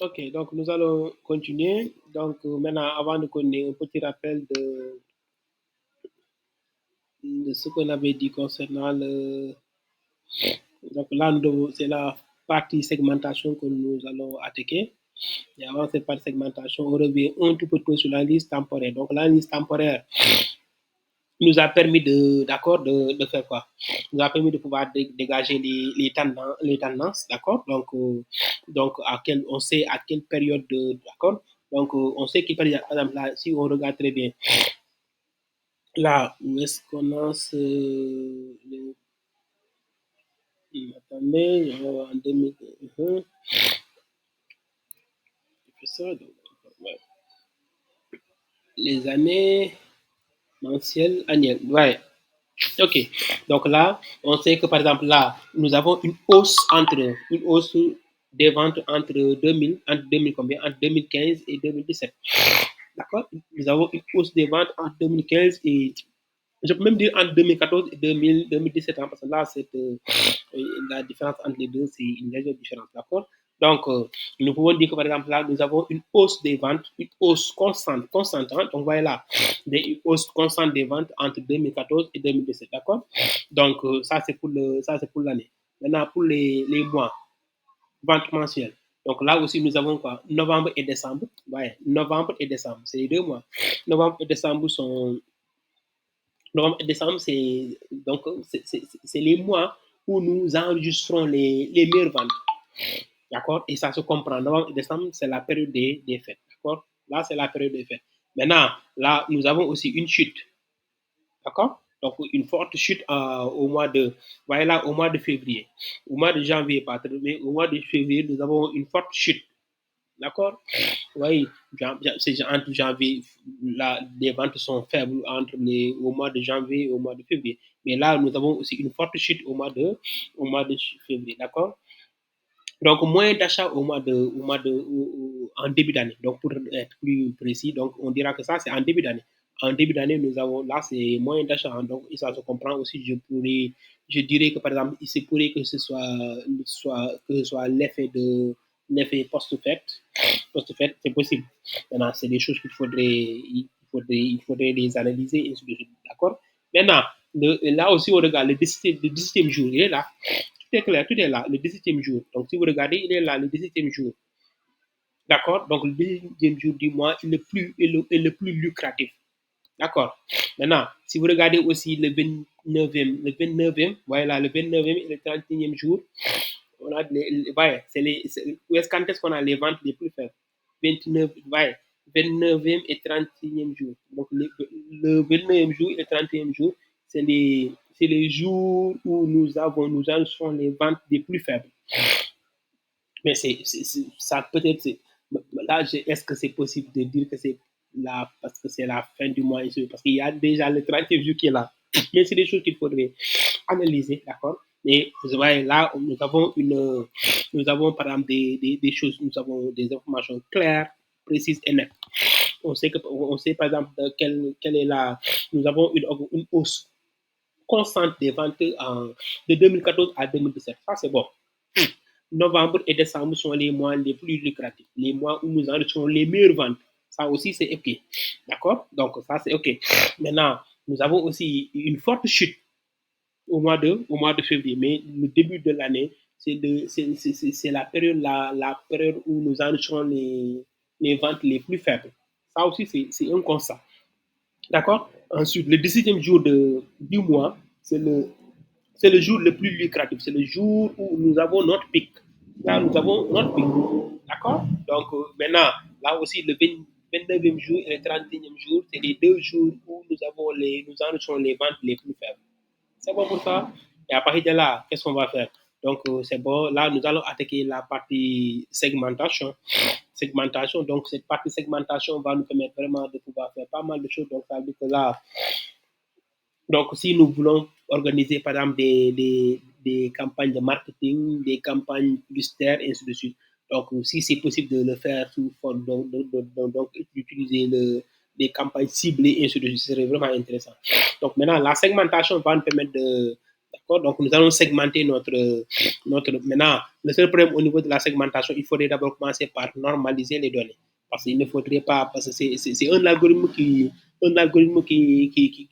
Ok, donc nous allons continuer. Donc maintenant, avant de continuer, un petit rappel de ce qu'on avait dit concernant le... Donc là, c'est la partie segmentation que nous allons attaquer. Et avant cette partie segmentation, on revient un tout petit peu sur l'analyse temporaire. Donc l'analyse temporaire nous a permis d'accord, de faire quoi? Nous a permis de pouvoir dégager les tendances, d'accord? Donc on sait à quelle période, d'accord? Donc, on sait qu'il par exemple, là, si on regarde très bien, là, où est-ce qu'on a attendez, en 2000, ça, donc, ouais. Les années mensuelles, annuelles, ouais. Ok. Donc là, on sait que par exemple là, nous avons une hausse des ventes entre 2000 combien, entre 2015 et 2017. D'accord? Nous avons une hausse des ventes entre 2015 et je peux même dire entre 2014 et 2017, hein, parce que là, la différence entre les deux, c'est une légère différence, d'accord? Donc, nous pouvons dire que par exemple là, nous avons une hausse des ventes, une hausse constante. Hein, donc, voilà là, une hausse constante des ventes entre 2014 et 2017, d'accord? Donc, ça c'est pour l'année. Maintenant, pour les mois, ventes mensuelles. Donc là aussi, nous avons quoi? Novembre et décembre. Ouais, novembre et décembre, c'est les 2 mois. Novembre et décembre sont Novembre et décembre, c'est les mois où nous enregistrons les meilleures ventes. D'accord? Et ça se comprend. Novembre et décembre, c'est la période des fêtes. D'accord? Là, c'est la période des fêtes. Maintenant, là, nous avons aussi une chute. D'accord? Donc, une forte chute voilà, au mois de février. Au mois de janvier, pas très, mais au mois de février, nous avons une forte chute. D'accord? Oui, c'est entre janvier, là, les ventes sont faibles au mois de janvier et au mois de février. Mais là, nous avons aussi une forte chute au mois de février, d'accord? Donc, moins d'achats en début d'année. Donc, pour être plus précis, donc, on dira que ça, c'est en début d'année. En début d'année, là, c'est moins d'achats. Hein. Donc, ça se comprend aussi. Je dirais que, par exemple, il se pourrait que que ce soit l'effet post-fête. Post-fête, c'est possible. Maintenant, c'est des choses il faudrait les analyser, et ainsi de suite. D'accord? Maintenant, là aussi, on regarde le 17e jour, il est là. Tout est clair, tout est là, le 17e jour. Donc, si vous regardez, il est là, le 17e jour. D'accord? Donc, le 17e jour du mois est le plus lucratif. D'accord? Maintenant, si vous regardez aussi voilà, le 29e et le 31e jour, on a ouais, quand est-ce qu'on a les ventes les plus faibles? 29, ouais, 29e et 31e jour. Donc, le 29e jour et le 31e jour, c'est les jours où nous enregistrons les ventes les plus faibles. Mais ça peut-être, là, est-ce que c'est possible de dire que c'est là parce que c'est la fin du mois, parce qu'il y a déjà le 30e jour qui est là. Mais c'est des choses qu'il faudrait analyser, d'accord? Mais vous voyez, là, nous avons par exemple des choses, nous avons des informations claires, précises et nettes. On sait par exemple quelle est nous avons une hausse constante des ventes de 2014 à 2017. Ça, c'est bon. Novembre et décembre sont les mois les plus lucratifs, les mois où nous enregistrons les meilleures ventes. Ça aussi, c'est OK. D'accord? Donc, ça, c'est OK. Maintenant, nous avons aussi une forte chute au mois de février, mais le début de l'année, c'est la période où nous enregistrons les ventes les plus faibles. Ça aussi, c'est un constat. D'accord? Ensuite, le 17e jour du mois, c'est le jour le plus lucratif. C'est le jour où nous avons notre pic. Là, nous avons notre pic. D'accord? Donc, maintenant, là aussi, le 29e jour et le 31e jour, c'est les 2 jours où nous enregistrons les ventes les plus faibles. C'est bon pour ça. Et à partir de là, qu'est-ce qu'on va faire? Donc, c'est bon. Là, nous allons attaquer la partie segmentation. Segmentation. Donc, cette partie segmentation va nous permettre vraiment de pouvoir faire pas mal de choses. Donc, ça veut dire que là, donc, si nous voulons organiser, par exemple, des campagnes de marketing, des campagnes publicitaires, et ainsi de suite. Donc, si c'est possible de le faire sous forme, donc d'utiliser des campagnes ciblées, et ainsi de suite, ce serait vraiment intéressant. Donc, maintenant, la segmentation va nous permettre D'accord. Donc, nous allons segmenter Maintenant, le seul problème au niveau de la segmentation, il faudrait d'abord commencer par normaliser les données. Parce qu'il ne faudrait pas, parce que c'est un algorithme qui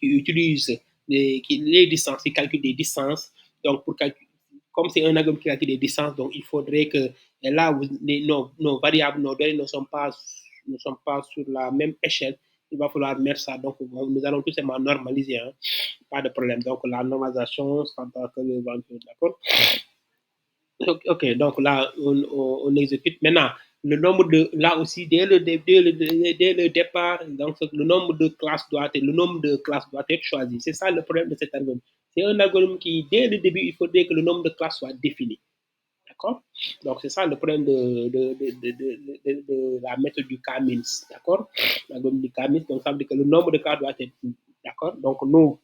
utilise les distances, qui calcule des distances. Donc, comme c'est un algorithme qui calcule des distances, donc il faudrait que et là où nos variables, nos données ne sont pas sur la même échelle, il va falloir mettre ça. Donc, nous allons tout simplement normaliser, hein. Pas de problème. Donc, la normalisation, c'est en tant que le vendeur, d'accord? Ok, donc là, on exécute. Maintenant, là aussi, dès le départ, donc le nombre de classes doit être choisi. C'est ça le problème de cet algorithme. C'est un algorithme qui, dès le début, il faudrait que le nombre de classes soit défini. D'accord. Donc, c'est ça le problème de la méthode du K-means. D'accord. L'algorithme du K-means, donc ça veut dire que le nombre de classes doit être. D'accord. Donc, nous,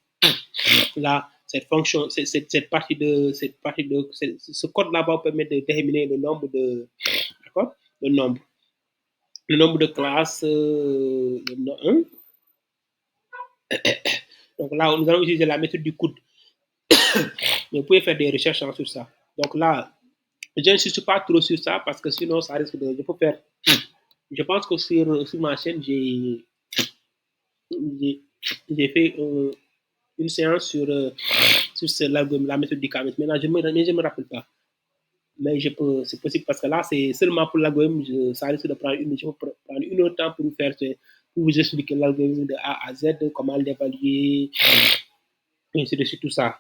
là, cette fonction, ce code-là va permettre de déterminer le nombre d'accord, le nombre de classes, hein. Donc là, nous allons utiliser la méthode du coude. Mais vous pouvez faire des recherches sur ça. Donc là, je n'insiste pas trop sur ça parce que sinon, ça risque de. Je pense que sur ma chaîne, j'ai fait une séance sur la méthode du KMS. Maintenant, je me rappelle pas. Mais c'est possible parce que là, c'est seulement pour l'algorithme, ça risque de prendre une heure de temps pour vous expliquer l'algorithme de A à Z, comment l'évaluer, et ainsi de suite, tout ça.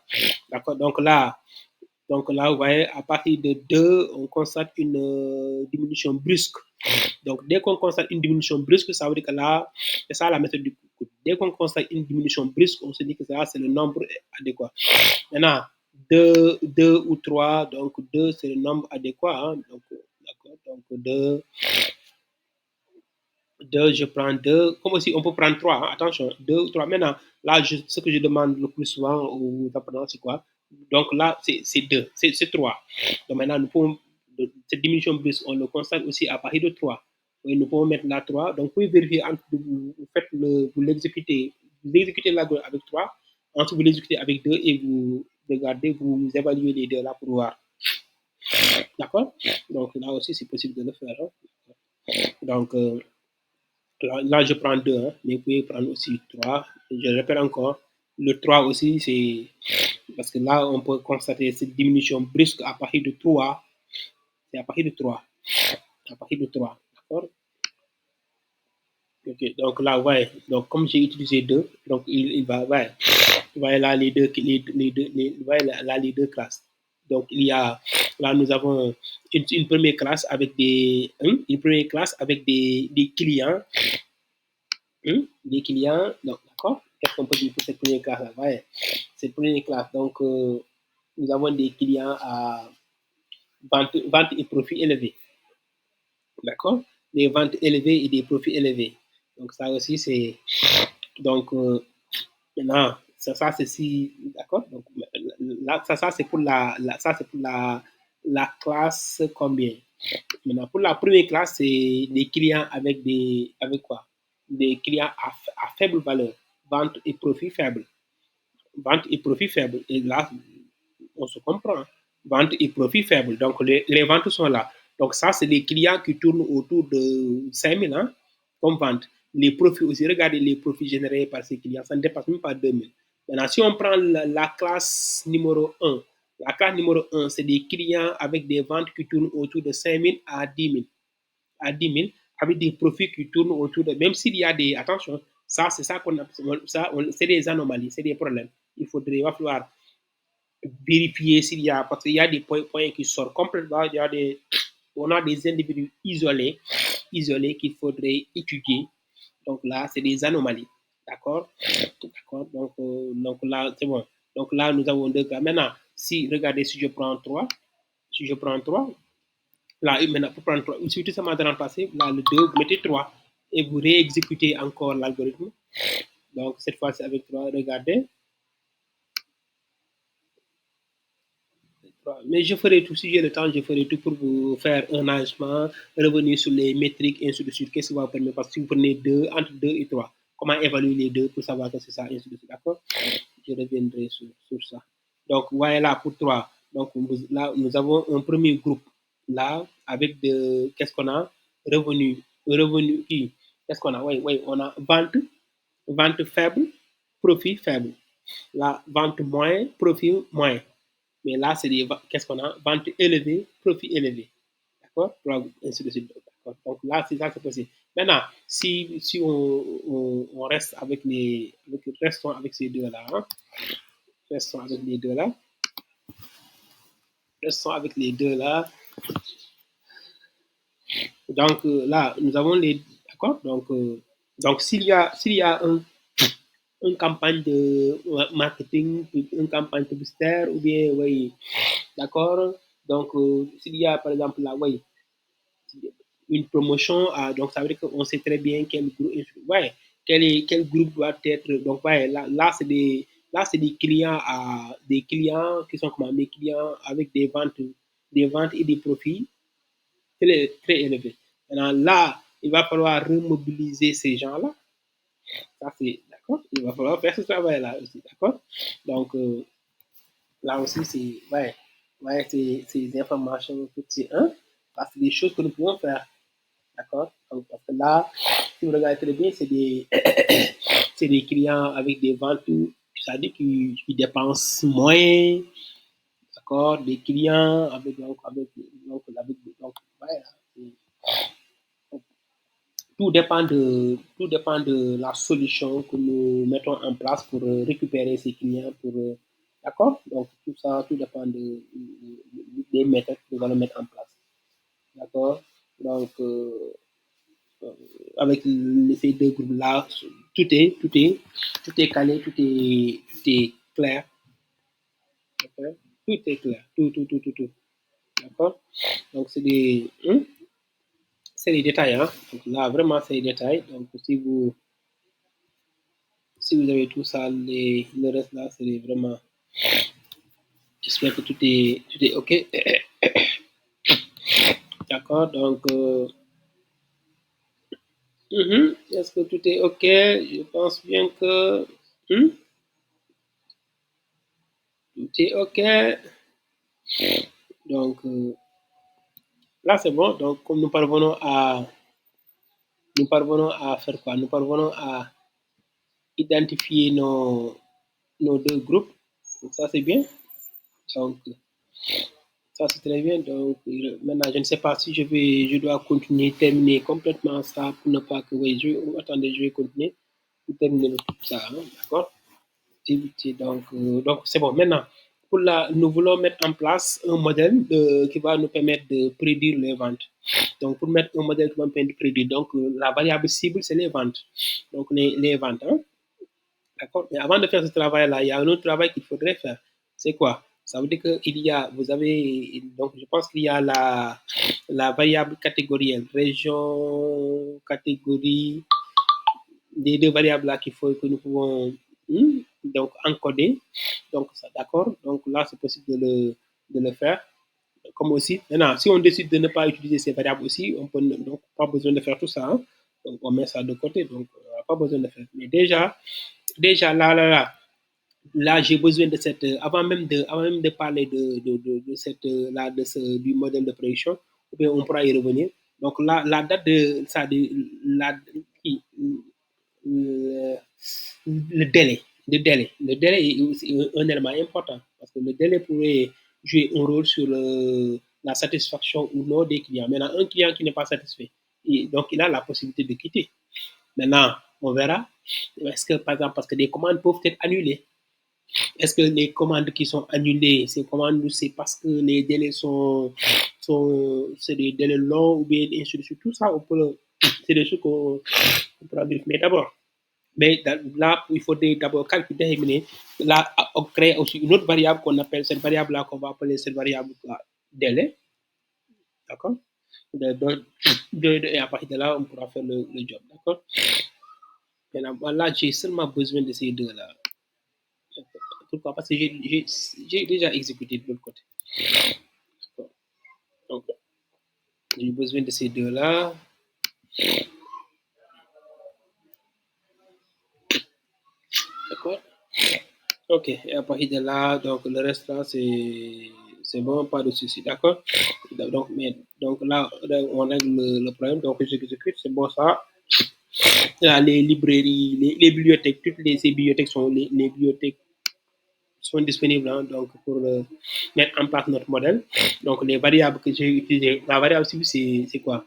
D'accord. Donc là, vous voyez, à partir de 2, on constate une diminution brusque. Donc, dès qu'on constate une diminution brusque, ça veut dire que là, c'est ça la méthode du coup. Dès qu'on constate une diminution brusque, on se dit que ça, c'est le nombre adéquat. Maintenant, 2 ou 3, donc 2, c'est le nombre adéquat. Hein, donc, d'accord, donc 2, je prends 2. Comme aussi, on peut prendre 3. Hein, attention, 2 ou 3. Maintenant, là, ce que je demande le plus souvent aux apprenants, c'est quoi? Donc là, c'est 2, c'est 3. Donc maintenant, cette diminution brusque, on le constate aussi à partir de 3. Et nous pouvons mettre là 3. Donc, vous pouvez vérifier, vous exécutez l'algorithme avec 3. Ensuite, vous l'exécutez avec 2 et vous regardez, vous évaluez les deux là pour voir. D'accord. Donc là aussi, c'est possible de le faire. Hein. Donc là, je prends 2, hein, mais vous pouvez prendre aussi 3. Je répète encore, le 3 aussi, c'est parce que là, on peut constater cette diminution brusque à partir de 3. C'est à partir de 3. À partir de 3. D'accord. Ok, donc là, ouais. Donc, comme j'ai utilisé 2, donc il va, ouais. Voilà là les deux classes. Donc là nous avons une première classe avec des clients, Donc d'accord. Qu'est-ce qu'on peut dire pour cette première classe là? Ouais, cette première classe. Donc nous avons des clients à vente et profit élevé. D'accord. Des ventes élevées et des profits élevés. Donc ça aussi c'est donc maintenant, ça c'est si, d'accord. Donc là, ça c'est pour ça c'est pour la classe combien. Maintenant, pour la première classe, c'est des clients avec quoi? Des clients à faible valeur, vente et profit faible, vente et profit faible. Et là, on se comprend. Vente et profit faible. Donc les ventes sont là. Donc ça, c'est les clients qui tournent autour de 5 000 hein, comme vente. Les profits aussi, regardez les profits générés par ces clients, ça ne dépasse même pas 2 000. Maintenant, si on prend la classe numéro 1, la classe numéro 1, c'est des clients avec des ventes qui tournent autour de 5 000 à 10 000. À 10 000, avec des profits qui tournent autour de. Même s'il y a des. Attention, ça, c'est ça qu'on a. C'est des anomalies, c'est des problèmes. Il va falloir vérifier s'il y a. Parce qu'il y a des points qui sortent complètement. On a des individus isolés qu'il faudrait étudier. Donc là, c'est des anomalies. D'accord. D'accord. Donc là, c'est bon. Donc là, nous avons 2 cas. Maintenant, regardez, si je prends 3, là, maintenant, pour prendre 3, il suffit seulement de remplacer. Là, le 2, vous mettez 3 et vous réexécutez encore l'algorithme. Donc, cette fois-ci avec 3, regardez. Mais je ferai tout, si j'ai le temps, je ferai tout pour vous faire un agement, revenir sur les métriques, et ainsi de suite. Qu'est-ce que ça va vous permettre? Parce que si vous prenez entre 2 et 3, comment évaluer les deux pour savoir que c'est ça, et ainsi de suite. D'accord. Je reviendrai sur ça. Donc, voyez là pour 3. Donc, là, nous avons un premier groupe là avec de, qu'est-ce qu'on a? Revenu qui? Qu'est-ce qu'on a? Oui, oui, on a vente faible, profit faible. La vente moins, profit moins. Mais là, c'est des, qu'est-ce qu'on a? Vente élevée, profit élevé. D'accord? Ainsi de suite. Donc là, c'est ça, c'est possible. Maintenant, si on reste avec les, restons avec ces deux-là, hein, restons avec les deux-là, restons avec les deux-là. Donc là, nous avons les, d'accord? Donc s'il y a une campagne de marketing, une campagne publicitaire, ou bien, oui, d'accord? Donc, s'il y a, par exemple, là, oui, une promotion, donc ça veut dire qu'on sait très bien quel groupe, ouais, quel groupe doit être. Donc, ouais, là, c'est des clients qui sont comme des clients avec des ventes et des profits très, très élevés. Maintenant, là, il va falloir remobiliser ces gens-là. Ça, c'est d'accord. Il va falloir faire ce travail-là aussi, d'accord. Donc, là aussi, c'est, ouais, ouais, c'est des informations, c'est un, parce que des choses que nous pouvons faire. D'accord? Donc, parce que là, si vous regardez très bien, c'est des clients avec des ventes, c'est-à-dire qui dépensent moins, d'accord? Des clients donc, ouais, tout dépend de la solution que nous mettons en place pour récupérer ces clients, d'accord? Donc, tout ça, tout dépend des méthodes que nous allons mettre en place, d'accord? Donc, avec ces deux groupes-là, tout est calé, tout est clair. Okay? Tout est clair. Tout. D'accord? Donc, c'est des détails. Hein? Donc, là, vraiment, c'est des détails. Donc, si vous avez tout ça, le reste là, c'est vraiment. J'espère que tout est OK. D'accord? Donc, est-ce que tout est OK? Je pense bien que tout est OK. Donc, là, c'est bon. Donc, comme nous parvenons à faire quoi? Nous parvenons à identifier nos deux groupes. Donc, ça, c'est bien. Donc, ça, c'est très bien. Donc, maintenant, je ne sais pas si je dois continuer, terminer complètement ça pour ne pas que, oui, attendez, je vais continuer pour terminer tout ça. Hein, d'accord? Éviter. Donc, c'est bon. Maintenant, nous voulons mettre en place un modèle qui va nous permettre de prédire les ventes. Donc, pour mettre un modèle qui va nous permettre de prédire, donc, la variable cible, c'est les ventes. Donc, les ventes. Hein? D'accord? Mais avant de faire ce travail-là, il y a un autre travail qu'il faudrait faire. C'est quoi? Ça veut dire vous avez, donc je pense qu'il y a la variable catégorielle, région, catégorie, les deux variables là qu'il faut que nous pouvons donc encoder. Donc, ça, d'accord? Donc là, c'est possible de le faire. Comme aussi, maintenant, si on décide de ne pas utiliser ces variables aussi, on peut donc pas besoin de faire tout ça. Hein? Donc, on met ça de côté. Donc, on n'a pas besoin de faire. Mais déjà là, j'ai besoin de cette, avant même de parler de cette, là, du modèle de prédiction, on pourra y revenir. Donc, la date de ça, le, le délai, le délai est aussi un élément important parce que le délai pourrait jouer un rôle sur la satisfaction ou non des clients. Maintenant, un client qui n'est pas satisfait, donc il a la possibilité de quitter. Maintenant, on verra. Est-ce que, par exemple, parce que des commandes peuvent être annulées, est-ce que les commandes qui sont annulées, ces commandes, c'est parce que les délais c'est des délais longs ou bien ainsi de suite. Tout ça, c'est des choses qu'on pourra vérifier. Mais d'abord, là, il faudrait d'abord calculer, déterminer. Là, on crée aussi une autre variable qu'on appelle, cette variable-là qu'on va appeler cette variable délai. D'accord? Et à partir de là, on pourra faire le job. D'accord? Maintenant, là, j'ai seulement besoin de ces deux-là. Pourquoi? Parce que j'ai déjà exécuté de l'autre côté. Donc, j'ai besoin de ces deux-là. D'accord? Ok, et à partir de là, donc le reste là, c'est bon, pas de souci, d'accord? Donc, donc là, on règle le problème, donc j'exécute, c'est bon ça. Là, les librairies, les bibliothèques, ces bibliothèques les bibliothèques sont disponibles hein, donc pour mettre en place notre modèle. Donc les variables que j'ai utilisées, la variable cible, c'est quoi?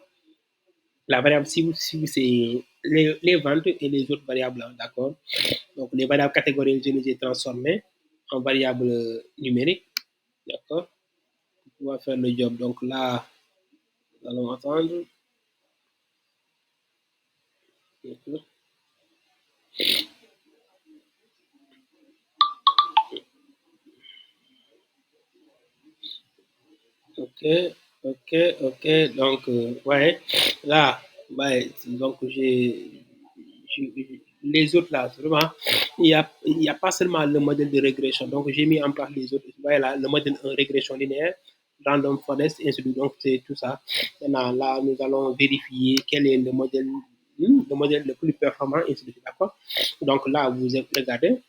La variable cible c'est les ventes et les autres variables, hein, d'accord? Donc les variables catégories, je les ai transformées en variables numériques, d'accord? On va faire le job. Donc là, nous allons attendre. Ok, ok, ok. Donc, ouais, là, ouais, donc les autres là, vraiment, il y a pas seulement le modèle de régression. Donc, j'ai mis en place les autres. Voilà, le modèle de régression linéaire, random forest, et ainsi de suite. Donc, c'est tout ça. Maintenant, là, nous allons vérifier quel est le modèle le plus performant, et ainsi de suite. D'accord? Donc, là, vous regardez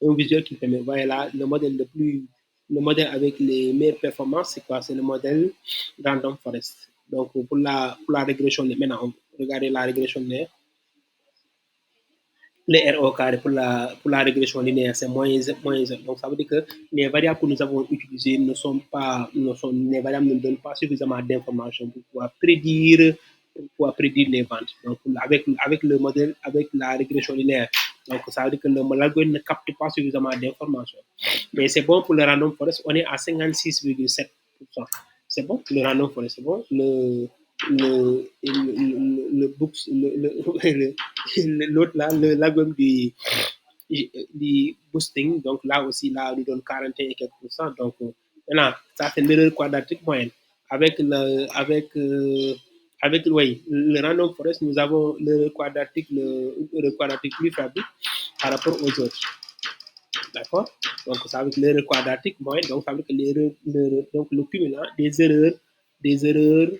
un visuel qui permet, voilà, le modèle avec les meilleures performances, c'est quoi? C'est le modèle Random Forest. Donc, pour la régression, maintenant, regardez la régression linéaire. Le R au carré pour la régression linéaire, c'est moins 1. Donc, ça veut dire que les variables que nous avons utilisées les variables ne donnent pas suffisamment d'informations pour pouvoir prédire les ventes. Donc, avec le modèle, avec la régression linéaire, donc ça veut dire que l'algorithme ne capte pas suffisamment d'informations. Mais c'est bon pour le random forest, on est à 56,7%. C'est bon, le random forest, c'est bon. L'autre là, l'algorithme du boosting, donc là aussi, là, on nous donne 41 et quelques pourcents. Donc, maintenant, ça, c'est l'erreur quadratique moyenne. Avec oui, le random forest, nous avons le quadratique plus faible par rapport aux autres. D'accord? Donc, ça veut dire l'erreur quadratique moyenne, donc ça veut dire que donc le cumul des erreurs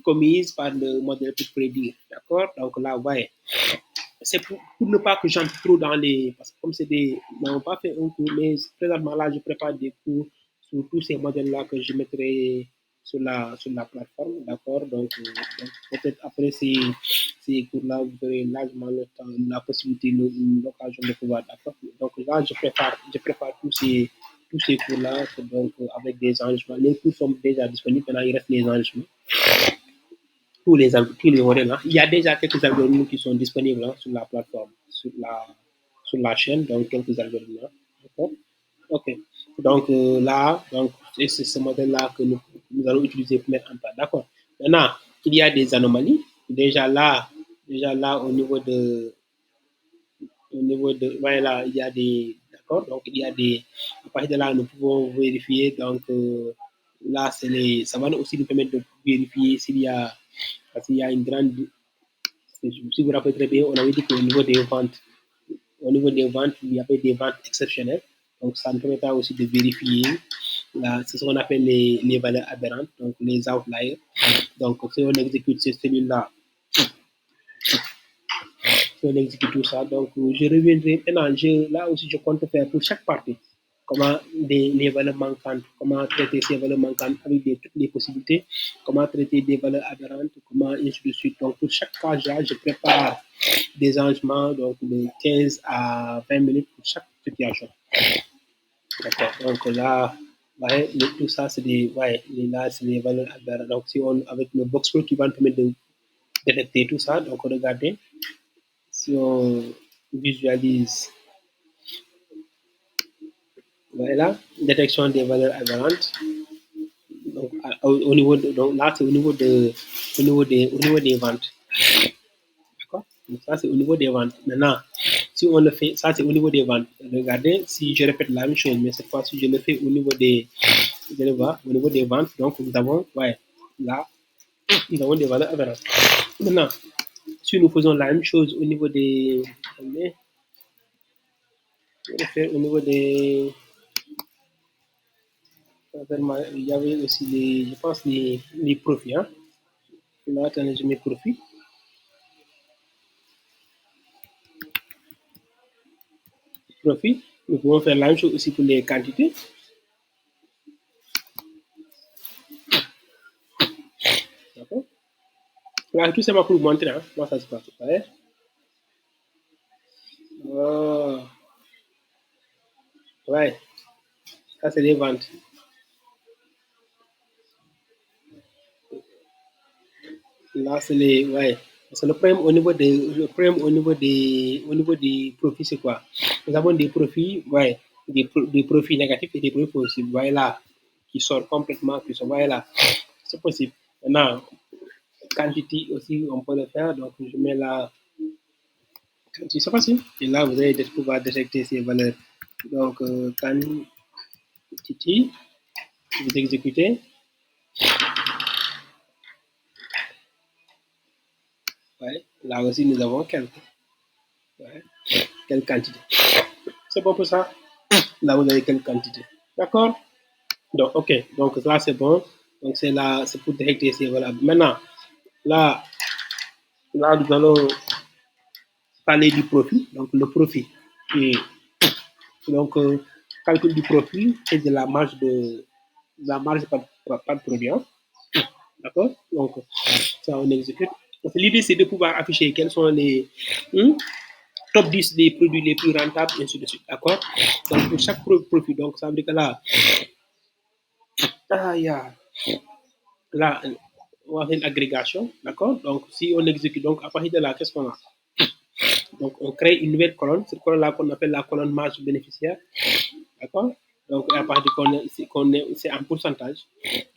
commises par le modèle pour prédire. D'accord? Donc là, vous voyez, c'est pour ne pas que j'entre trop dans les. Parce que comme c'est des. Nous n'avons pas fait un cours, mais présentement là, je prépare des cours sur tous ces modèles-là que je mettrai sur la plateforme. D'accord? Donc, peut-être après ces cours-là, vous aurez largement le temps, la possibilité, l'occasion de pouvoir. D'accord? Donc là, je prépare tous ces cours-là donc, avec des enregistrements. Les cours sont déjà disponibles, maintenant il reste les enregistrements tous les modèles. Hein. Il y a déjà quelques algorithmes qui sont disponibles hein, sur la plateforme, sur la chaîne, donc quelques algorithmes. Hein. D'accord? Ok. Donc là, donc, c'est ce modèle-là que nous allons utiliser pour mettre en place. D'accord. Maintenant, il y a des anomalies. Déjà là, au niveau de, voilà, il y a des, d'accord. Donc il y a des, à partir de là, nous pouvons vérifier. Donc là, ça va aussi nous permettre de vérifier s'il y a une grande. Si vous vous rappelez très bien, on avait dit qu'au niveau des ventes, il y avait des ventes exceptionnelles. Donc, ça nous permettra aussi de vérifier. Là, c'est ce qu'on appelle les valeurs aberrantes, donc les outliers. Donc, si on exécute ces cellules-là, si on exécute tout ça, donc je reviendrai. Maintenant, là aussi, je compte faire pour chaque partie comment les valeurs manquantes, comment traiter ces valeurs manquantes avec toutes les possibilités, comment traiter des valeurs aberrantes, comment ainsi de suite. Donc, pour chaque page là, je prépare des enregistrements donc de 15 à 20 minutes pour chaque situation. D'accord. Donc là, ouais, tout ça, c'est des valeurs aberrantes. Donc, si on, avec le box qui va nous permettre de détecter tout ça, donc regardez, si on visualise, voilà, détection des valeurs aberrantes. Donc, donc là, c'est au niveau des ventes. D'accord? Donc, ça, c'est au niveau des ventes. Maintenant, si on le fait, ça, c'est au niveau des ventes. Regardez, si je répète la même chose, mais cette fois-ci, je le fais au niveau des, vous allez voir, au niveau des ventes. Donc, nous avons, ouais, là, nous avons des valeurs aberrantes. Maintenant, si nous faisons la même chose au niveau des, attendez, je vais le faire au niveau des, il y avait aussi je pense, les profits. Hein. Là, attendez, je mets profit. profit. Nous pouvons faire la même chose aussi pour les quantités. D'accord. Là, tout simplement pour vous montrer hein, comment ça se passe. Ouais. Oh. Ouais, ça c'est les ventes. Là, c'est les. Ouais. Parce que le problème au niveau des profits, c'est quoi? Nous avons des profits, ouais, des profits négatifs et des profits positifs. Voyez là, qui sortent complètement, qui sont, voyez là, c'est possible. Maintenant, quantité aussi, on peut le faire. Donc, je mets là, quantité, c'est facile. Et là, vous allez pouvoir détecter ces valeurs. Donc, quantité, vous exécutez. Ouais. Là aussi, nous avons quelques. Ouais. Quelle quantité. C'est bon pour ça. Là, vous avez quelle quantité. D'accord? Donc, OK. Donc, là, c'est bon. Donc, c'est là, c'est pour détecter ces valeurs. Maintenant, là, nous allons parler du profit. Donc, le profit. Et donc, calcul du profit et de la marge par produit. Hein. D'accord? Donc, ça, on exécute. L'idée, c'est de pouvoir afficher quels sont les top 10 des produits les plus rentables, et ainsi de suite. D'accord? Donc, pour chaque profit, donc, ça veut dire que là, là, on va faire une agrégation. D'accord? Donc, si on exécute, donc, à partir de là, qu'est-ce qu'on a? Donc, on crée une nouvelle colonne. Cette colonne-là qu'on appelle la colonne marge bénéficiaire. D'accord? Donc, à partir c'est en pourcentage.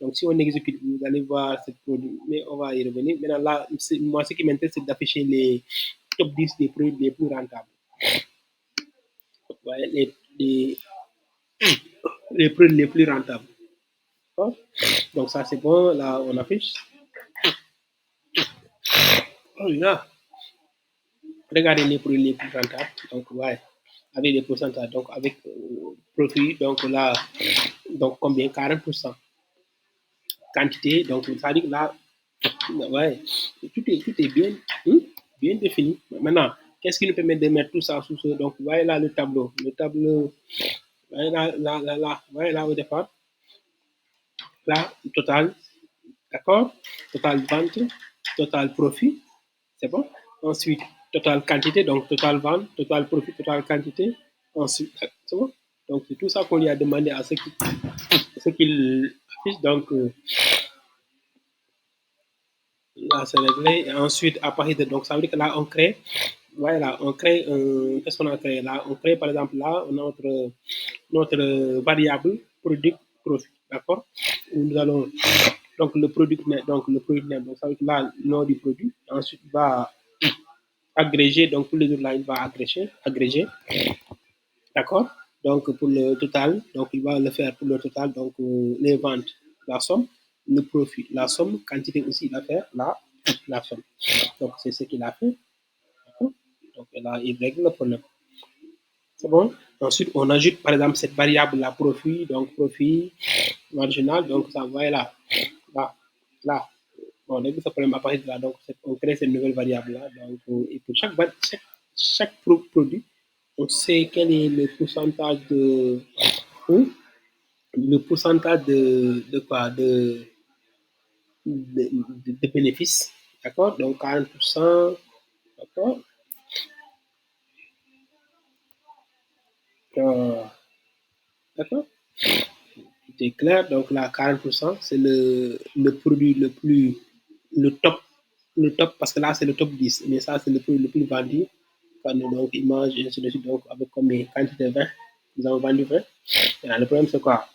Donc, si on exécute, vous allez voir ce produit. Mais on va y revenir. Maintenant, là, moi, ce qui m'intéresse, c'est d'afficher les top 10 des produits les plus rentables. Ouais, les produits les plus rentables. D'accord? Donc, ça, c'est bon. Là, on affiche. Oh, là. Regardez les produits les plus rentables. Donc, ouais, avec les pourcentages. Donc, avec profit, donc là, donc combien? 40%. Quantité, donc ça dit que là, ouais, tout est bien, bien défini. Maintenant, qu'est-ce qui nous permet de mettre tout ça sous ce. Donc, voyez là le tableau. Le tableau, voyez là, voyez là au départ. Là, total, d'accord? Total vente, total profit, c'est bon? Ensuite, total quantité, donc total vente, total profit, total quantité. Ensuite, c'est bon? Donc, c'est tout ça qu'on lui a demandé à ce qu'il affiche. Donc, là, c'est réglé. Et ensuite, à partir de. Donc, ça veut dire que là, on crée. Voilà, on crée. Qu'est-ce qu'on a créé là? On crée, par exemple, là, notre variable produit profit. D'accord? Où nous allons. Donc, le produit net. Donc, le produit net. Donc, ça veut dire que là, le nom du produit. Ensuite, il va agréger. Donc, tous les autres là, il va agréger. D'accord? Donc, pour le total, donc il va le faire pour le total, donc les ventes, la somme, le profit, la somme, quantité aussi, il va faire la somme. Donc, c'est ce qu'il a fait. D'accord? Donc, là, il règle le problème. C'est bon? Ensuite, on ajoute, par exemple, cette variable, la profit, donc profit marginal, donc ça va là, là, là. Bon, on a vu ce problème à partir de là, donc on crée cette nouvelle variable-là. Donc, et pour chaque produit, on sait quel est le pourcentage hein, le pourcentage de quoi de bénéfices. D'accord? Donc 40%. D'accord? Euh, d'accord? C'est clair. Donc là, 40%, c'est le produit le top, le top, parce que là, c'est le top 10. Mais ça, c'est le produit le plus vendu. Quand donc, image, et ainsi de suite. Donc, avec combien? Quantité 20. Nous avons vendu 20. Et là, le problème, c'est quoi?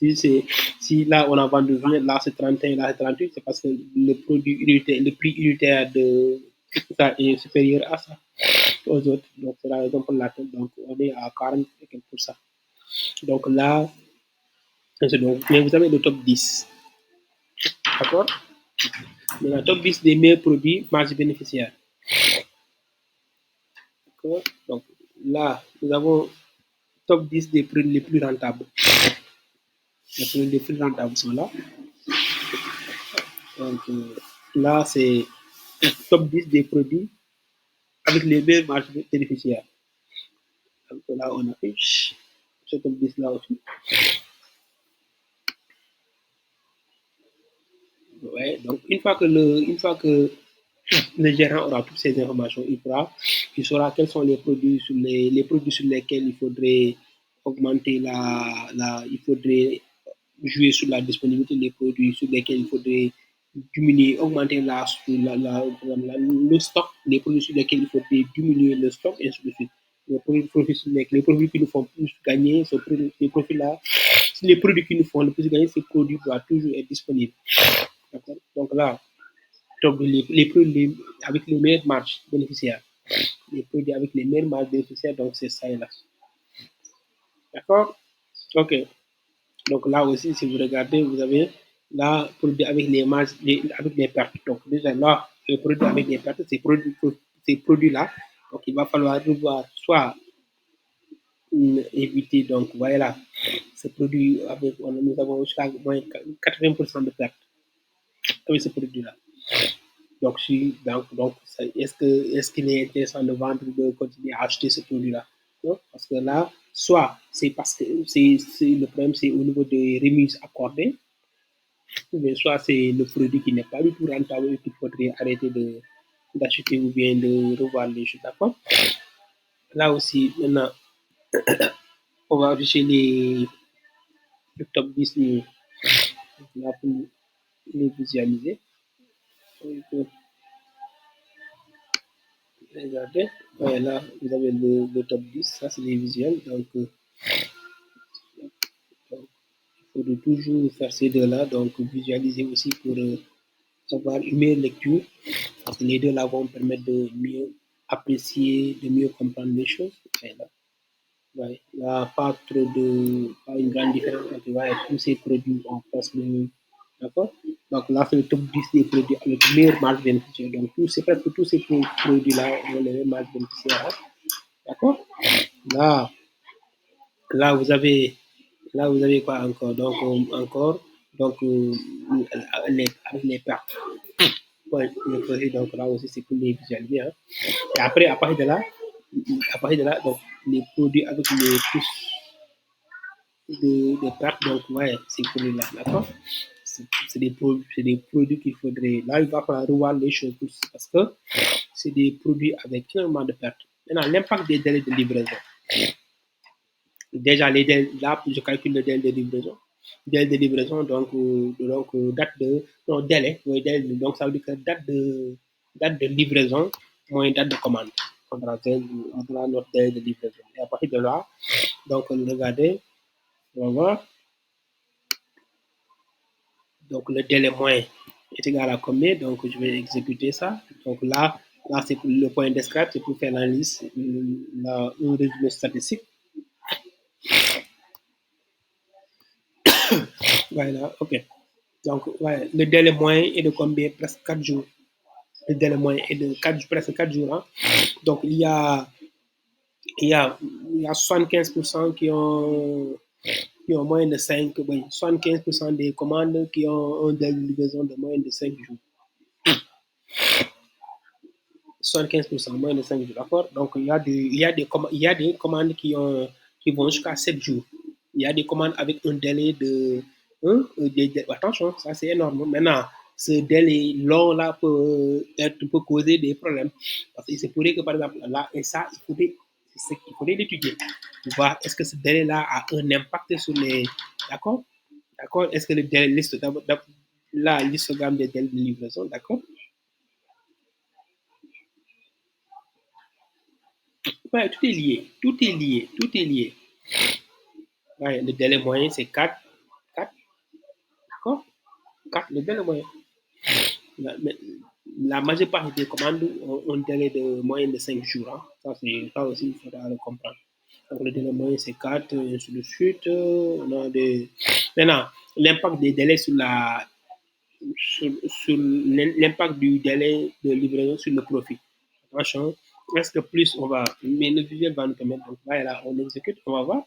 Si là on a vendu 20, là c'est 31, là c'est 38, c'est parce que le produit unitaire, le prix unitaire de ça est supérieur à ça, aux autres. Donc c'est la raison pour laquelle donc, on est à 40 et quelques pour cent. Donc là, mais vous avez le top 10. D'accord? Mais le top 10 des meilleurs produits marge bénéficiaire. D'accord? Donc là, nous avons top 10 des produits les plus rentables. Les produits les plus rentables sont là. Donc là, c'est top 10 des produits avec les meilleures marges bénéficiaires. Donc là, on affiche ce top 10 là aussi. Ouais, donc une fois que le gérant aura toutes ces informations, il saura quels sont les produits sur lesquels il faudrait augmenter il faudrait jouer sur la disponibilité des produits sur lesquels il faudrait diminuer, augmenter le stock, les produits sur lesquels il faudrait diminuer le stock, et ainsi de suite. Les produits qui nous font plus gagner, ces produits-là, les produits qui nous font le plus gagner, ces produits doivent toujours être disponibles. D'accord. Donc là, donc les produits avec les meilleures marges bénéficiaires. Les produits avec les meilleures marges bénéficiaires, donc c'est ça et là. D'accord. Ok. Donc là aussi, si vous regardez, vous avez là, produit avec les marges, avec les pertes. Donc déjà là, les produits avec les pertes, ces produits-là, donc il va falloir revoir soit éviter, donc voilà, ce produit avec, nous avons jusqu'à moins 80% de pertes avec ce produit-là. Donc, est-ce qu'il est intéressant de vendre, de continuer à acheter ce produit-là? Non? Parce que là, soit c'est parce que le problème, c'est au niveau des remises accordées, ou bien soit c'est le produit qui n'est pas du tout rentable et qu'il faudrait arrêter d'acheter ou bien de revoir les choses. D'accord? Là aussi, maintenant, on va afficher le top 10 là, pour les visualiser. Donc, regardez, ouais, là, vous avez le top 10, ça c'est les visuels. Donc, il faut toujours faire ces deux-là, donc visualiser aussi pour avoir une meilleure lecture, parce que les deux-là vont permettre de mieux apprécier, de mieux comprendre les choses. Et là, ouais, il n'y a pas une grande différence entre ouais, tous ces produits en presque le même. D'accord. Donc là, c'est le top 10 des produits avec meilleure marge bénéficiaire. Donc presque tous ces produits-là ont les mêmes marges bénéficiaires. Hein. D'accord. Là, là, vous avez Là, vous avez quoi encore? Donc, avec les pertes. Ouais, donc là aussi, c'est pour les visualiser. Hein. Et après, à partir de là, donc, les produits avec les plus de pertes, donc, ouais, c'est pour là, d'accord? C'est des produits qu'il faudrait. Là, il va falloir revoir les choses tous parce que c'est des produits avec énormément de pertes. Maintenant, l'impact des délais de livraison. Déjà, là, je calcule le délai de livraison. Délai de livraison, date de, non, délai, oui, délai, donc ça veut dire que date de livraison moins date de commande. On aura notre délai de livraison. Et à partir de là, donc, regardez, on va voir, donc le délai moins est égal à combien, donc je vais exécuter ça. Donc là c'est pour le point describe, c'est pour faire l'analyse, un résumé statistique. Voilà, ok. Donc, ouais, le délai moyen est de combien? Presque 4 jours. Le délai moyen est de presque 4 jours. Hein. Donc, il y a, il y a 75% qui ont moins de 5, oui, 75% des commandes qui ont un délai de livraison de moins de 5 jours. 75%, moins de 5 jours, d'accord? Donc, il y a des commandes qui vont jusqu'à 7 jours. Il y a des commandes avec un délai de... attention, ça c'est énorme. Maintenant, ce délai long-là peut causer des problèmes. Parce qu'il se pourrait que, par exemple, là, et ça, il faudrait l'étudier. Pour voir est-ce que ce délai-là a un impact sur les... D'accord? D'accord? Est-ce que le délai, la listogramme des délais de livraison, d'accord? Ouais, tout est lié. Tout est lié. Tout est lié. Ouais, le délai moyen, c'est 4. 4, d'accord? 4, le délai moyen. La majeure partie des commandes ont un délai de moyen de 5 jours. Hein. Ça aussi, il faudra le comprendre. Donc, le délai moyen, c'est 4, et ainsi de suite. Maintenant, l'impact des délais sur l'impact du délai de livraison sur le profit. Attention, est-ce que plus on va, mais le visuel va nous permettre, donc voilà, on exécute, on va voir.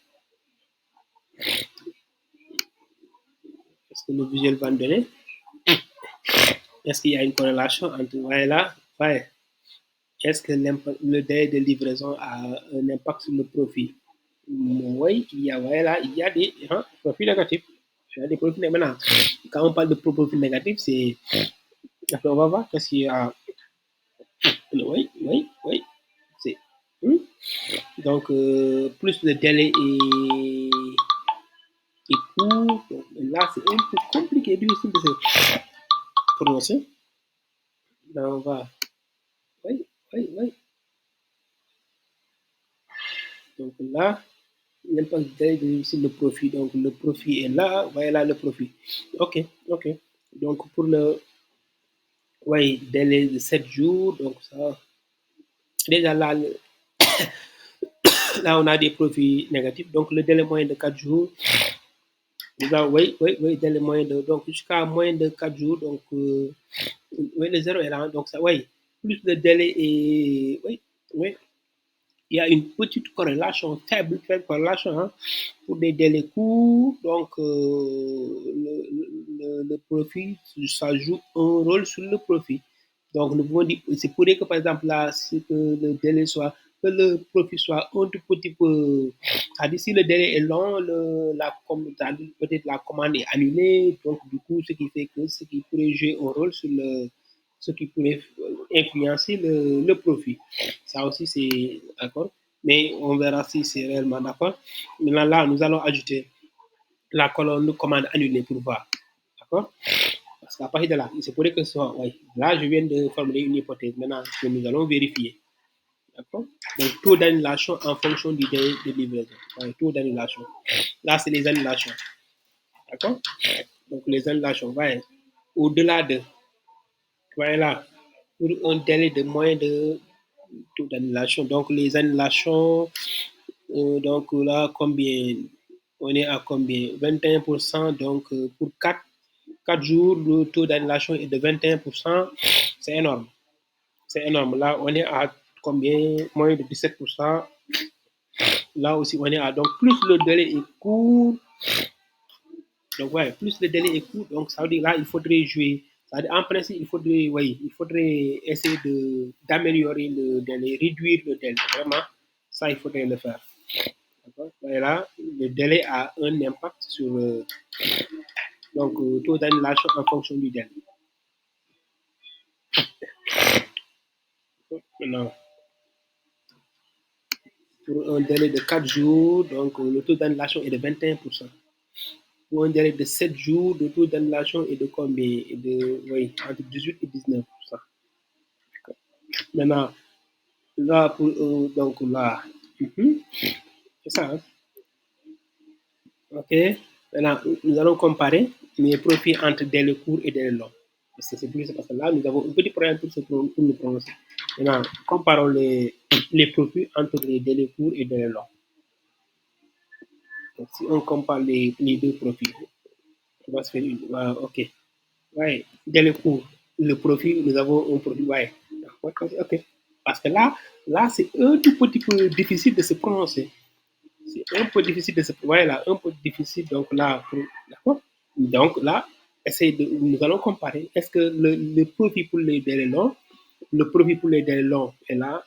Est-ce que le visuel va nous donner? Est-ce qu'il y a une corrélation entre, voilà, ouais. est-ce que le délai de livraison a un impact sur le profit? Oui, il y a des profits négatifs. Il y a des profits négatifs. Maintenant, quand on parle de profits négatifs, c'est. Après, on va voir qu'est-ce qu'il y a. Oui. C'est. Hmm. Donc, plus le délai est court. Donc, là, c'est un peu compliqué, difficile de se prononcer. Là, on va. Oui. Donc là, l'impact direct sur le profit. Donc le profit est là, voilà le profit. Ok. Donc pour le délai de 7 jours, donc ça, déjà là, là on a des profits négatifs. Donc le délai moyen de 4 jours, déjà, délai moyen de, donc jusqu'à moins de 4 jours, donc le zéro est là, donc ça, plus le délai est, oui, il y a une petite corrélation, faible corrélation pour des délais courts. Donc, le profit, ça joue un rôle sur le profit. Donc, nous pouvons dire, c'est pour dire que par exemple, là, si que le délai soit, que le profit soit un tout petit peu, c'est-à-dire si le délai est long, peut-être la commande est annulée. Donc, du coup, ce qui fait que ce qui pourrait jouer un rôle sur ce qui pourrait influencer le profit. Ça aussi, c'est d'accord. Mais on verra si c'est réellement d'accord. Maintenant, là, nous allons ajouter la colonne commande annulée pour voir. D'accord. Parce qu'à partir de là, il se pourrait que ce soit. Oui, là, je viens de formuler une hypothèse. Maintenant, que nous allons vérifier. D'accord. Donc, taux d'annulation en fonction du délai de livraison. Taux d'annulation. Là, c'est les annulations. D'accord. Donc, les annulations, au-delà de. Voilà, pour un délai de moins de taux d'annulation. Donc, les annulations, donc là, combien? On est à combien? 21%. Donc, pour 4 jours, le taux d'annulation est de 21%. C'est énorme. C'est énorme. Là, on est à combien? Moins de 17%. Là aussi, on est à. Donc, plus le délai est court, donc, plus le délai est court, donc ça veut dire là, il faudrait jouer. En principe, il faudrait essayer d'améliorer le délai, réduire le délai. Vraiment, ça, il faudrait le faire. Et là, le délai a un impact sur donc, taux d'annulation en fonction du délai. Maintenant, pour un délai de 4 jours, donc le taux d'annulation est de 21%. Pour un délai de 7 jours, le taux d'annulation est de combien? Entre 18 et 19%. Maintenant, là, donc là, c'est ça. OK. Maintenant, nous allons comparer les profits entre délai court et délai long. Parce que c'est plus parce que là, nous avons un petit problème pour nous prononcer. Maintenant, comparons les profits entre les délais courts et délai long. Donc, si on compare les deux profits, on va se faire une. OK. Délai court, le profit, nous avons un profit. OK. Parce que là c'est un tout petit peu difficile de se prononcer. C'est un peu difficile de se. Voilà, un peu difficile. Donc là, d'accord. Donc là, nous allons comparer. Est-ce que le profit pour les délais longs, le profit pour les délais longs est là.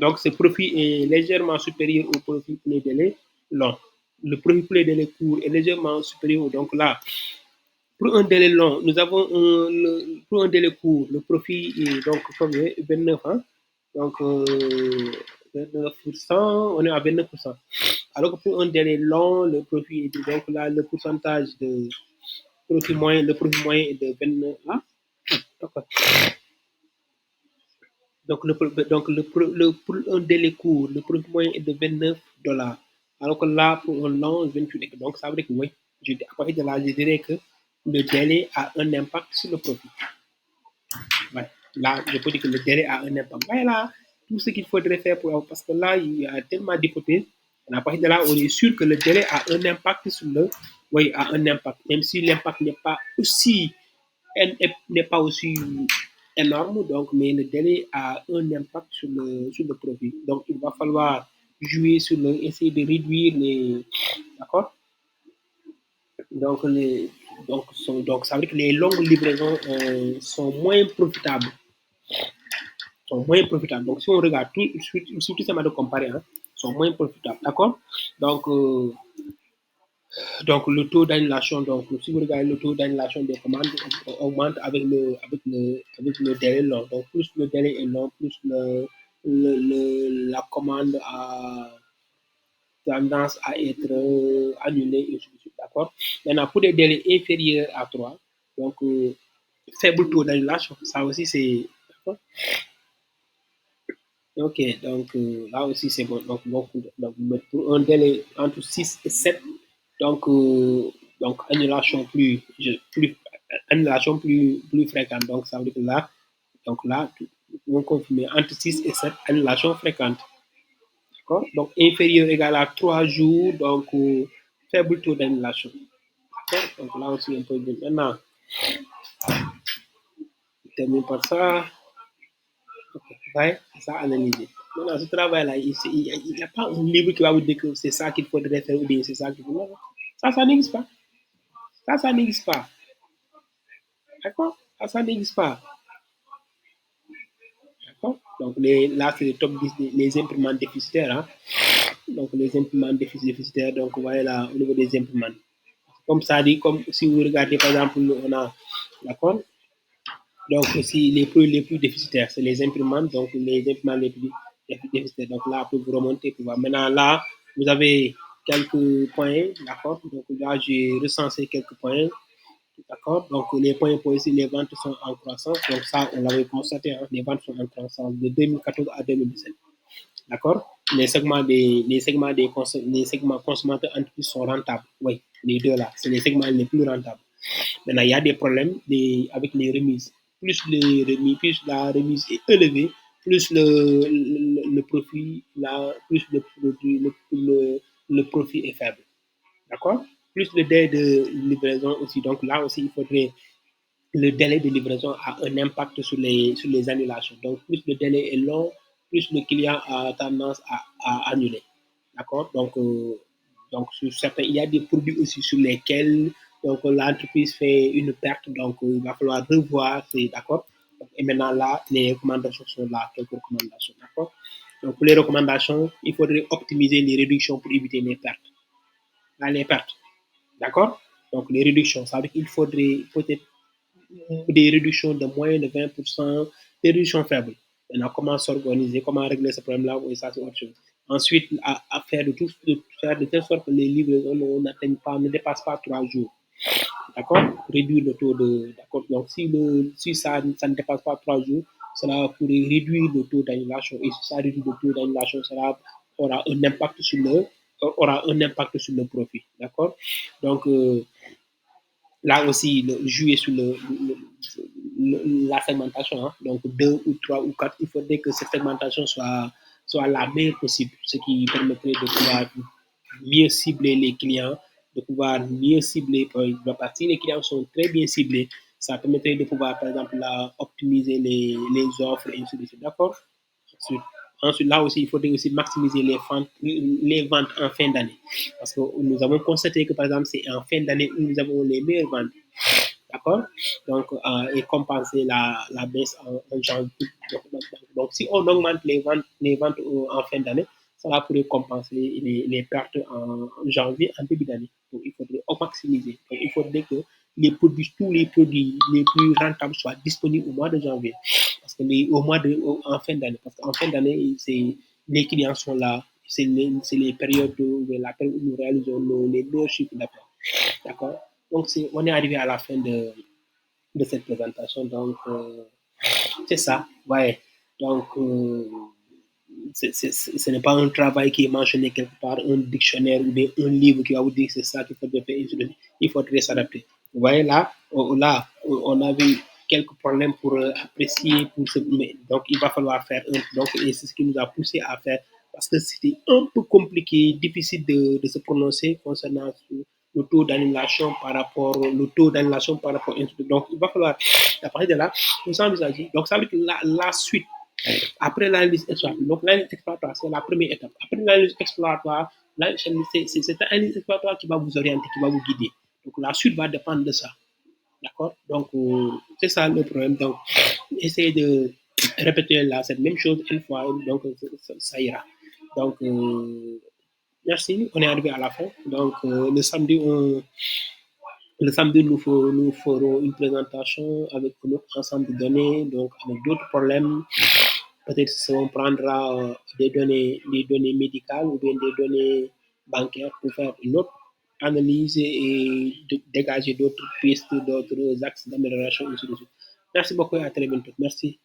Donc ce profit est légèrement supérieur au profit pour les délais longs. Le profit pour les délais courts est légèrement supérieur. Donc là, pour un délai long, nous avons pour un délai court, le profit est donc combien? 29 ans. Donc, 29%, on est à 29%. Alors que pour un délai long, le profit est donc là, le pourcentage de le profit moyen est de 29 ans. Donc, pour un délai court, le profit moyen est de 29 $. Alors que là, pour un long, 28. Donc, ça veut dire que oui, à partir de là, je dirais que le délai a un impact sur le profit. Là, je peux dire que le délai a un impact. Voilà tout ce qu'il faudrait faire parce que là, il y a tellement d'hypothèses. À partir de là, on est sûr que le délai a un impact sur le. Oui, a un impact. Même si l'impact n'est pas aussi énorme, donc, mais le délai a un impact sur le profit. Donc, il va falloir jouer essayer de réduire les. D'accord. Donc, donc, ça veut dire que les longues livraisons sont moins profitables. sont moins profitables. Donc, si on regarde tout, surtout ça m'a de comparer, hein, sont moins profitables. D'accord? Donc, donc, le taux d'annulation, donc, si vous regardez le taux d'annulation des commandes, augmente avec le délai long. Donc, plus le délai est long, plus la commande a tendance à être annulée, et ainsi de suite. D'accord? Maintenant, pour des délais inférieurs à 3, donc, faible taux d'annulation, ça aussi, c'est. D'accord? Ok, donc là aussi c'est bon. Donc, pour un délai entre 6 et 7, donc, annulation plus fréquente. Donc ça veut dire que là, on confirme entre 6 et 7 annulation fréquente. D'accord? Donc inférieur égal à 3 jours, donc faible taux d'annulation. D'accord? Donc là aussi un peu de. Maintenant, on termine par ça. Ouais, c'est ça, analyser. Maintenant, ce travail-là, il n'y a pas un livre qui va vous dire que c'est ça qu'il faudrait faire ou bien c'est ça qu'il faut faire. Ça n'existe pas. Ça n'existe pas. D'accord? Ça n'existe pas. D'accord? Donc, là, c'est les top 10 les imprimantes déficitaires. Hein? Donc, les imprimantes déficitaires, donc, vous voyez là, au niveau des imprimantes. Comme ça dit, comme si vous regardez, par exemple, on a, d'accord? Donc, aussi, les plus déficitaires, c'est les imprimantes, donc les imprimantes les plus déficitaires. Donc là, pour vous remonter, pour voir. Maintenant, là, vous avez quelques points, d'accord? Donc là, j'ai recensé quelques points, d'accord? Donc les points pour ici, les ventes sont en croissance. Donc ça, on l'avait constaté, hein, les ventes sont en croissance de 2014 à 2017. D'accord? Les segments consommateurs entreprises sont rentables. Oui, les deux là, c'est les segments les plus rentables. Maintenant, il y a des problèmes avec les remises. Plus la remise est élevée, plus le profit, plus le profit est faible. D'accord? Plus le délai de livraison aussi. Donc là aussi, il faudrait le délai de livraison a un impact sur les annulations. Donc, plus le délai est long, plus le client a tendance à annuler. D'accord? Donc, sur certains, il y a des produits aussi sur lesquels donc, l'entreprise fait une perte. Donc, il va falloir revoir. D'accord? Et maintenant, là, les recommandations sont là, quelques recommandations. D'accord? Donc, pour les recommandations, il faudrait optimiser les réductions pour éviter les pertes. Là, les pertes. D'accord? Donc, les réductions, ça veut dire qu'il faudrait peut-être des réductions de moins de 20%, des réductions faibles. Maintenant, comment s'organiser, comment régler ce problème-là, oui, ça c'est autre chose. Ensuite, à faire faire de telle sorte que les livraisons ne dépassent pas 3 jours. D'accord? Réduire le taux de. D'accord? Donc, si ça ne dépasse pas 3 jours, cela pourrait réduire le taux d'annulation. Et si ça réduit le taux d'annulation, cela aura un impact sur le profit. D'accord? Donc, là aussi, jouer sur la segmentation. Hein. Donc, 2 ou 3 ou 4, il faudrait que cette segmentation soit la meilleure possible, ce qui permettrait de pouvoir mieux cibler les clients, de pouvoir mieux cibler, parce que si les clients sont très bien ciblés, ça permettrait de pouvoir, par exemple, optimiser les offres et ainsi de suite. D'accord? Ensuite, là aussi, il faudrait aussi maximiser les ventes en fin d'année. Parce que nous avons constaté que, par exemple, c'est en fin d'année où nous avons les meilleures ventes. D'accord? Donc, et compenser la baisse en janvier. Donc, si on augmente les ventes en fin d'année, ça pourrait compenser les pertes en janvier, en début d'année. Donc, il faudrait maximiser. Donc, il faudrait que tous les produits les plus rentables soient disponibles au mois de janvier. Parce que en fin d'année, parce qu'en fin d'année, les clients sont là. C'est les périodes où nous réalisons les meilleurs chiffres d'affaires. D'accord? Donc, on est arrivé à la fin de cette présentation. Donc, c'est ça. Ouais. Donc, ce n'est pas un travail qui est mentionné quelque part, un dictionnaire ou bien un livre qui va vous dire que c'est ça qu'il faut faire. Il faudrait s'adapter. Vous voyez là, on avait quelques problèmes pour apprécier, donc il va falloir faire donc, et c'est ce qui nous a poussé à faire, parce que c'était un peu compliqué, difficile de se prononcer concernant le taux d'annulation par rapport donc il va falloir à partir de là nous envisager, donc ça veut dire que la suite après l'analyse exploratoire. Donc, l'analyse exploratoire, c'est la première étape. Après l'analyse exploratoire, c'est cette analyse exploratoire qui va vous orienter, qui va vous guider. Donc, la suite va dépendre de ça. D'accord? Donc, c'est ça le problème. Donc, essayez répéter là cette même chose une fois, donc ça ira. Donc, merci, on est arrivé à la fin. Donc, le samedi, nous ferons une présentation avec notre ensemble de données, donc avec d'autres problèmes. Peut-être si on prendra des données médicales ou bien des données bancaires pour faire une autre analyse et dégager d'autres pistes, d'autres axes d'amélioration. Ainsi de suite. Merci beaucoup et à très bientôt. Merci.